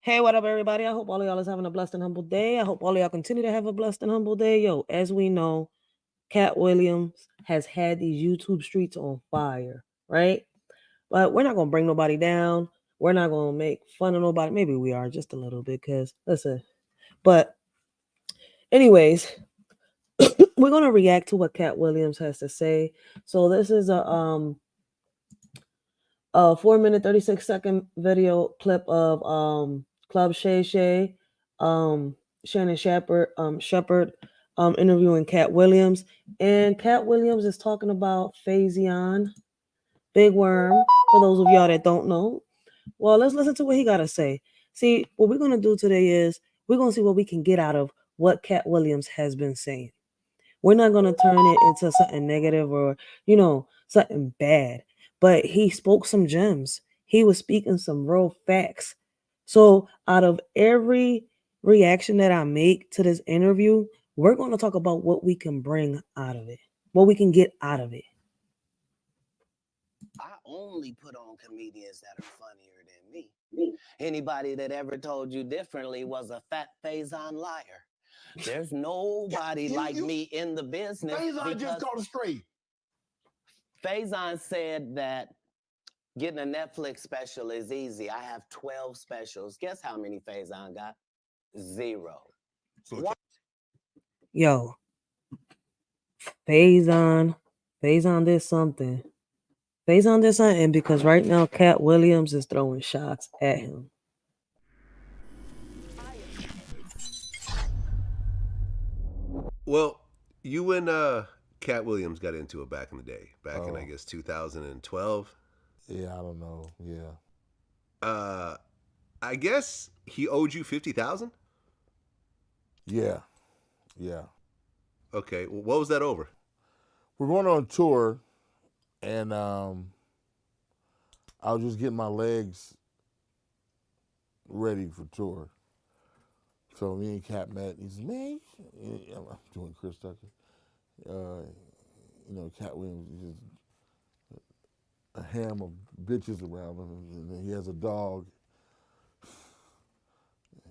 Hey, what up, everybody? I hope all of y'all is having a blessed and humble day. I hope all of y'all continue to have a blessed and humble day. Yo, as we know, Cat Williams has had these YouTube streets on fire, right? But we're not gonna bring nobody down. We're not gonna make fun of nobody. Maybe we are just a little bit, cause listen. But anyways, we're gonna react to what Cat Williams has to say. So this is a 4 minute 36-second video clip of Club Shay Shay, um Shannon Shepherd interviewing Cat Williams, and Cat Williams is talking about Faizon, Big Worm. For those of y'all that don't know, well, let's listen to what he got to say. See, what we're gonna do today is we're gonna see what we can get out of what Cat Williams has been saying. We're not going to turn it into something negative or, something bad. But he spoke some gems. He was speaking some real facts. So, out of every reaction that I make to this interview, we're going to talk about what we can bring out of it, what we can get out of it. I only put on comedians that are funnier than me. Anybody that ever told you differently was a fat Faizon liar. There's nobody like me in the business. Faizon just called it straight. Faizon said that getting a Netflix special is easy. I have 12 specials. Guess how many Faizon got? 0. So Yo, Faizon did something. Faizon did something because right now Cat Williams is throwing shots at him. Well, you and Cat Williams got into it back in the day, back in I guess 2012. yeah, I don't know. Yeah. I guess he owed you 50,000. Yeah. Yeah. Okay, well, what was that over? We're going on tour, and I was just getting my legs ready for tour. So me and Cat met. He said, "Man, I'm doing Chris Tucker. Cat Williams is just a ham of bitches around him, and he has a dog."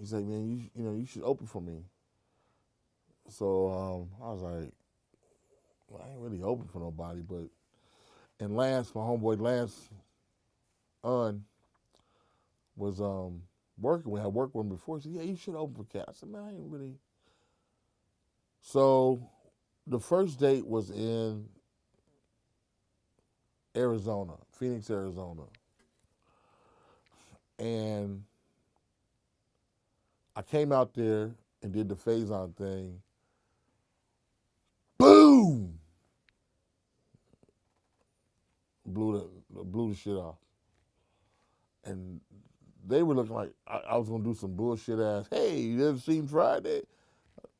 He's like, "Man, you should open for me." So I was like, well, I ain't really open for nobody, but and Lance, my homeboy Lance, was working. We had worked with him before. He said, "Yeah, you should open for Cat." I said, "Man, I ain't really." So the first date was in Arizona, Phoenix, Arizona, and I came out there and did the Faizon thing. Boom! Blew the shit off. And they were looking like I was gonna do some bullshit ass. Hey, you ever seen Friday?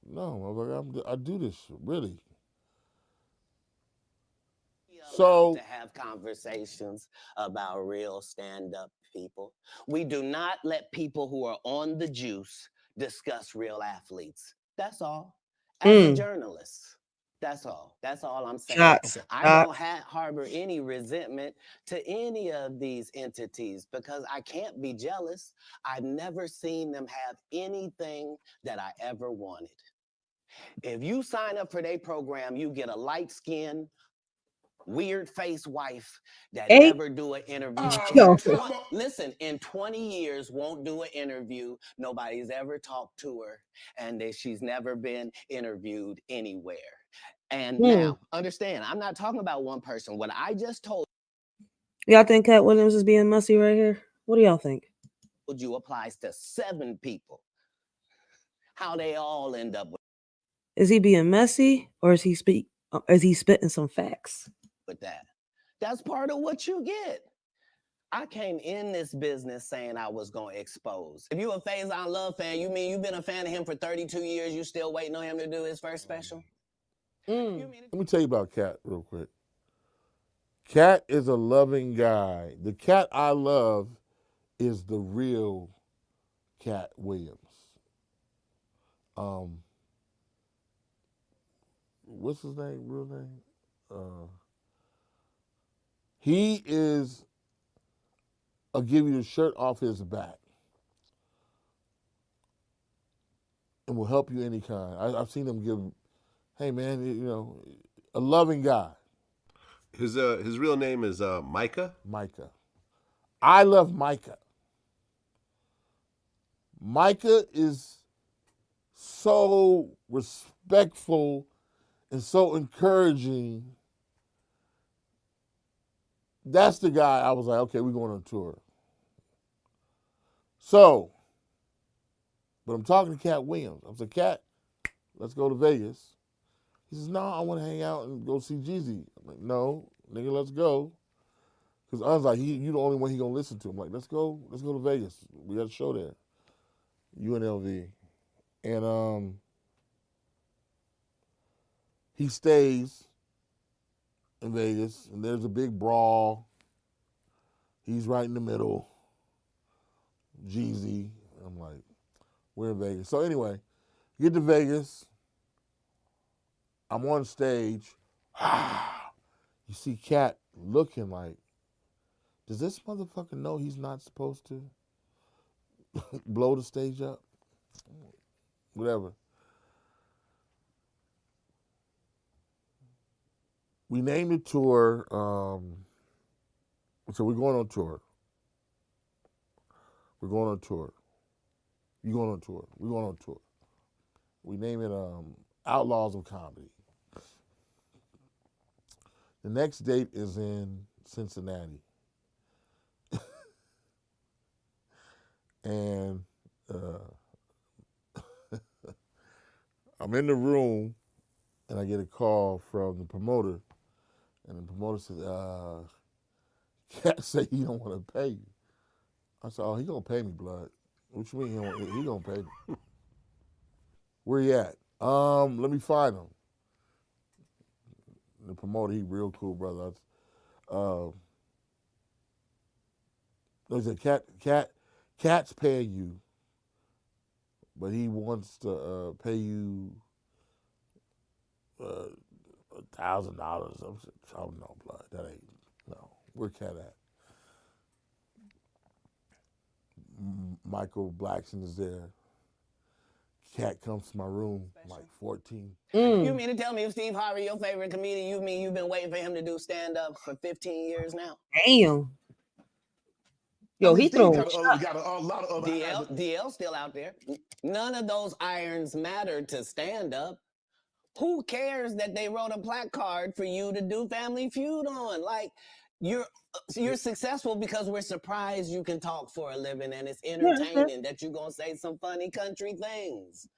No, I was like, I do this really. So to have conversations about real stand-up people. We do not let people who are on the juice discuss real athletes. That's all. As a journalist. That's all. That's all I'm saying. Shots. I don't harbor any resentment to any of these entities because I can't be jealous. I've never seen them have anything that I ever wanted. If you sign up for their program, you get a light-skinned, weird face wife that never do an interview. Listen, in 20 years won't do an interview. Nobody's ever talked to her, and she's never been interviewed anywhere. And now, understand, I'm not talking about one person. What I just told y'all think Cat Williams is being messy right here? What do y'all think? You applies to 7 people. How they all end up with. Is he being messy, or is he spitting some facts? With that. That's part of what you get. I came in this business saying I was going to expose. If you a Faizon Love fan, you mean you've been a fan of him for 32 years, you still waiting on him to do his first special? Let me tell you about Cat real quick. Cat is a loving guy. The Cat I love is the real Cat Williams. What's his name, real name? He is, I'll give you the shirt off his back. and will help you any kind. I've seen him give, hey man, you know, a loving guy. His real name is Micah. Micah. I love Micah. Micah is so respectful and so encouraging. That's the guy I was like, okay, we're going on tour. So, but I'm talking to Katt Williams. I said, Katt, let's go to Vegas. He says, no, I want to hang out and go see Jeezy. I'm like, no, nigga, let's go. Because I was like, you the only one he gonna listen to. I'm like, let's go to Vegas. We got a show there. UNLV. And he stays in Vegas, and there's a big brawl. He's right in the middle. Jeezy. I'm like, we're in Vegas. So anyway, get to Vegas. I'm on stage. You see Katt looking like, does this motherfucker know he's not supposed to blow the stage up? Whatever. We named the tour, so we're going on tour. We're going on tour. You going on tour. We're going on tour. We name it Outlaws of Comedy. The next date is in Cincinnati. And I'm in the room, and I get a call from the promoter, and the promoter says, Katt say he don't want to pay you. I said, oh, he gonna pay me, blood. What you mean he gonna pay me? Where he at? Let me find him. The promoter, he real cool, brother. He said, Katt's paying you, but he wants to pay you $1,000. I don't know, blood. That ain't, no. Where Katt at? Michael Blackson is there. Katt comes to my room, like 14. You mean to tell me if Steve Harvey, your favorite comedian, you mean you've been waiting for him to do stand-up for 15 years now? Damn. Yo, he throwing got a lot of other DL still out there. None of those irons matter to stand-up. Who cares that they wrote a placard for you to do Family Feud on? Like, you're successful because we're surprised you can talk for a living, and it's entertaining that you're gonna say some funny country things.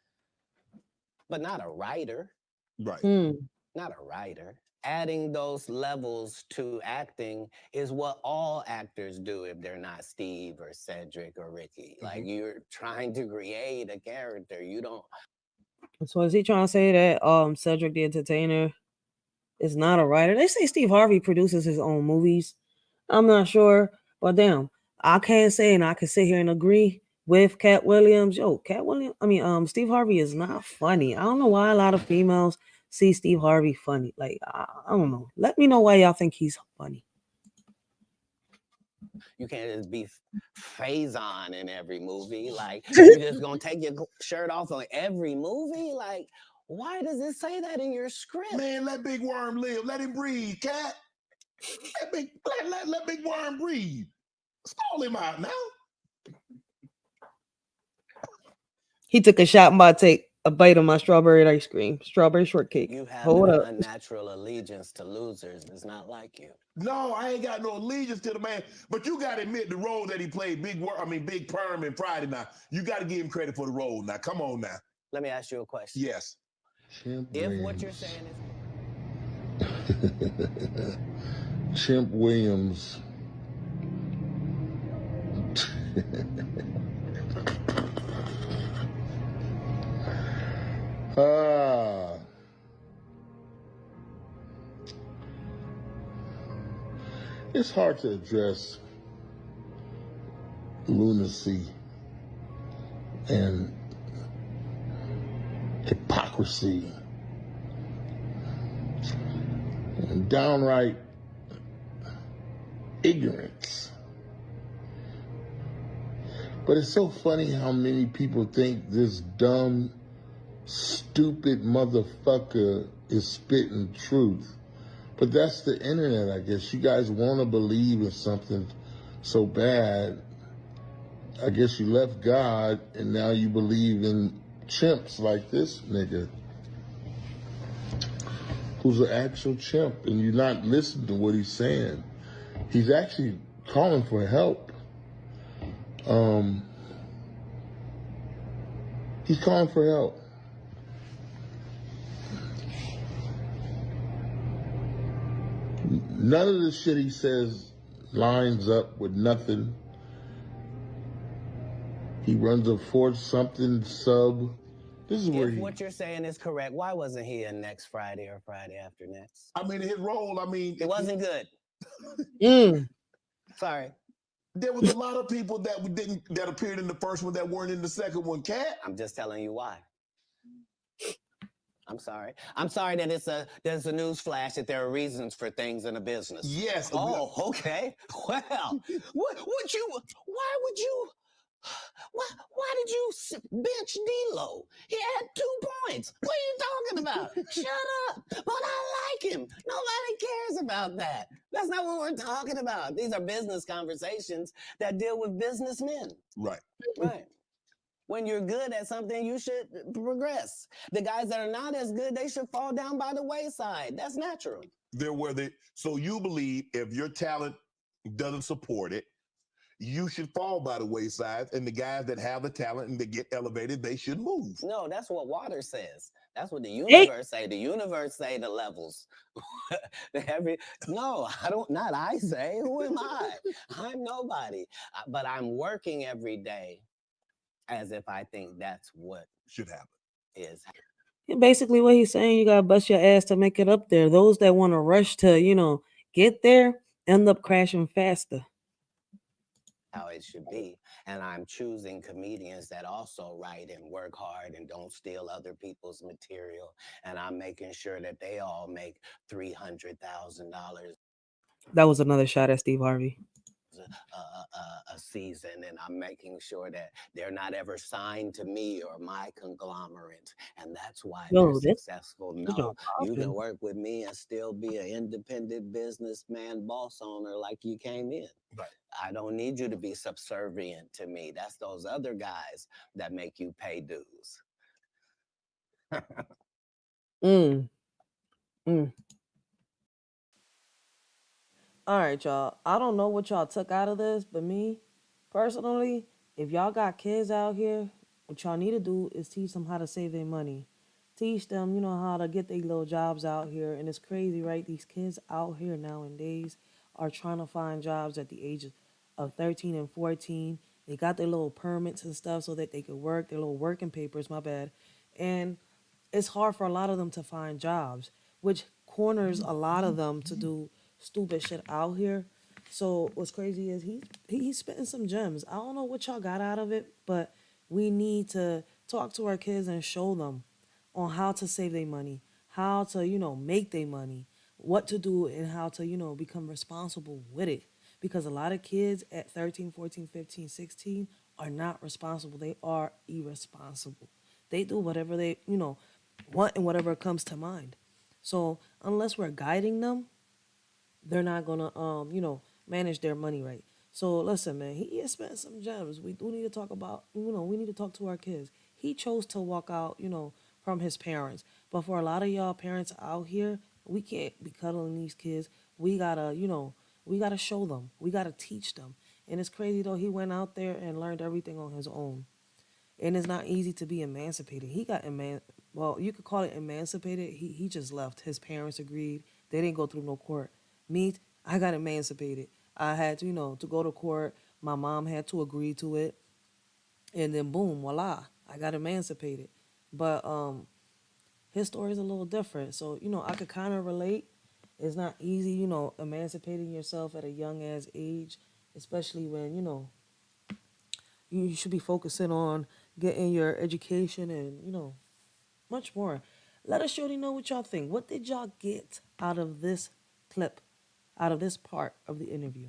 But not a writer. Right. Not a writer. Adding those levels to acting is what all actors do if they're not Steve or Cedric or Ricky. Like, you're trying to create a character. You don't. So is he trying to say that Cedric the Entertainer is not a writer? They say Steve Harvey produces his own movies. I'm not sure, but damn, I can't say, and I can sit here and agree with Katt Williams. Yo, Steve Harvey is not funny. I don't know why a lot of females see Steve Harvey funny. Like, I don't know. Let me know why y'all think he's funny. You can't just be Faizon in every movie. Like, you're just gonna take your shirt off on every movie? Like, why does it say that in your script? Man, let Big Worm live. Let him breathe, Katt. Let Big Worm breathe. Stall him out now. He took a shot and about to take a bite of my strawberry ice cream, strawberry shortcake. You have Hold an up. unnatural allegiance to losers. It's not like you. No, I ain't got no allegiance to the man. But you got to admit the role that he played, Big Perm in Friday Night. You got to give him credit for the role. Now, come on now. Let me ask you a question. Yes. If what you're saying is Chimp Williams. It's hard to address lunacy and hypocrisy and downright ignorance. But it's so funny how many people think this dumb stupid motherfucker is spitting truth. But that's the internet, I guess. You guys want to believe in something so bad. I guess you left God and now you believe in chimps like this nigga who's an actual chimp, and you're not listening to what he's saying. He's actually calling for help. He's calling for help. None of the shit he says lines up with nothing. He runs a Fort something sub. This is where If what you're saying is correct, why wasn't he in next Friday or Friday after next? I mean, his role, It wasn't good. Sorry. There was a lot of people that appeared in the first one that weren't in the second one, Katt. I'm just telling you why. I'm sorry. I'm sorry that there's a news flash that there are reasons for things in a business. Yes. Oh, okay. Well, why did you bench D-Lo? He had 2 points. What are you talking about? Shut up. But I like him. Nobody cares about that. That's not what we're talking about. These are business conversations that deal with businessmen. Right. Right. When you're good at something, you should progress. The guys that are not as good, they should fall down by the wayside. That's natural. So you believe if your talent doesn't support it, you should fall by the wayside, and the guys that have the talent and they get elevated, they should move. No, that's what water says. That's what the universe say. The universe say the levels. No, I don't. Not I say. Who am I? I'm nobody. But I'm working every day as if I think that's what should happen. Is basically what he's saying. You gotta bust your ass to make it up there. Those that want to rush to get there end up crashing faster. How it should be. And I'm choosing comedians that also write and work hard and don't steal other people's material. And I'm making sure that they all make $300,000. That was another shot at Steve Harvey. A season, and I'm making sure that they're not ever signed to me or my conglomerate, and that's why they're successful. No, you can work with me and still be an independent businessman, boss owner like you came in. Right. I don't need you to be subservient to me. That's those other guys that make you pay dues. All right, y'all. I don't know what y'all took out of this, but me, personally, if y'all got kids out here, what y'all need to do is teach them how to save their money. Teach them, how to get their little jobs out here. And it's crazy, right? These kids out here nowadays are trying to find jobs at the age of 13 and 14. They got their little permits and stuff so that they could work, their little working papers, my bad. And it's hard for a lot of them to find jobs, which corners a lot of them to do stupid shit out here. So what's crazy is he's spitting some gems. I don't know what y'all got out of it, but we need to talk to our kids and show them on how to save their money, how to make their money, what to do, and how to become responsible with it. Because a lot of kids at 13, 14, 15, 16 are not responsible. They are irresponsible. They do whatever they want and whatever comes to mind. So unless we're guiding them, they're not gonna manage their money right. So listen, man, he has spent some gems. We do need to talk about we need to talk to our kids. He chose to walk out from his parents, but for a lot of y'all parents out here, we can't be cuddling these kids. We gotta we gotta show them. We gotta teach them. And it's crazy though. He went out there and learned everything on his own. And it's not easy to be emancipated. He got well, you could call it emancipated. He just left. His parents agreed. They didn't go through no court. Me, I got emancipated. I had to go to court. My mom had to agree to it. And then boom, voila, I got emancipated. But his story is a little different. So, I could kind of relate. It's not easy, emancipating yourself at a young ass age, especially when, you should be focusing on getting your education and much more. Let us surely know what y'all think. What did y'all get out of this clip, out of this part of the interview?